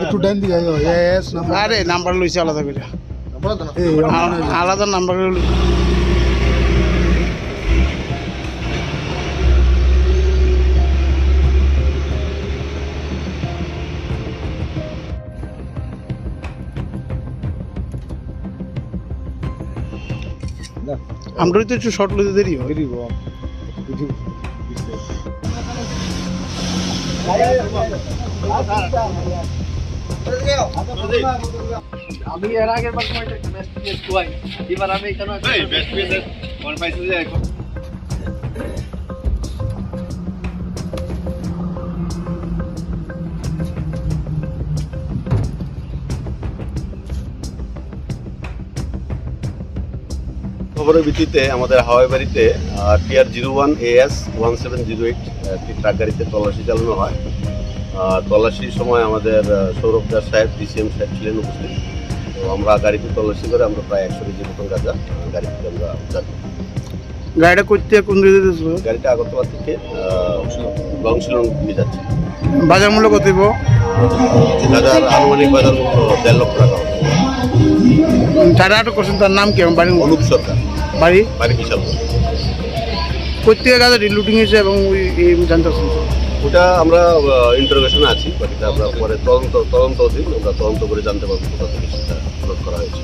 একটু ডান দিকে এস আরে নাম্বার লইছে আলাদা করে আলাদা নাম্বার লইছে আমরা তো একটু শর্ট লইতে দেরি হয় আমি এর আগের বার সময় একটা বেস্ট প্লেস খুয়াই এবার আমি এখানে বেস্ট প্লেস কোন পাইছে যে খবরের ভিত্তিতে আমাদের হাওয়াই বাড়িতে TR01 AS 1708 একটি ট্রাক গাড়িতে তল্লাশি চালানো হয়। তল্লাশির সময় আমাদের সৌরভ দাস সাহেব DCM সাহেব ছিলেন উপস্থিত। তো আমরা গাড়িতে তল্লাশি করে আমরা প্রায় 100 কেজি মতন গাঁজা গাড়ি থেকে আমরা উদ্ধার করি। গাড়িটা করতে কোন দিকে যাচ্ছিল? গাড়িটা আগরতলা থেকে লংশিলং নিয়ে যাচ্ছে। বাজার মূল্য কত দিব? গাঁজার আনুমানিক বাজার মূল্য 1.5 লক্ষ টাকা হবে। যারা আটক করছেন তার নাম কি? বাড়ি অনুপ সরকার, বাড়ি বাড়ি বিশালপুর। প্রত্যেকের গাড়ি রিলুটিং হয়েছে এবং জানতে পারছেন ওটা আমরা ইন্টারোগেশনে আছি, বাকিটা আমরা পরে তদন্ত অধীন আমরা তদন্ত করে জানতে পারবো কোথা থেকে সেটা লোড করা হয়েছে।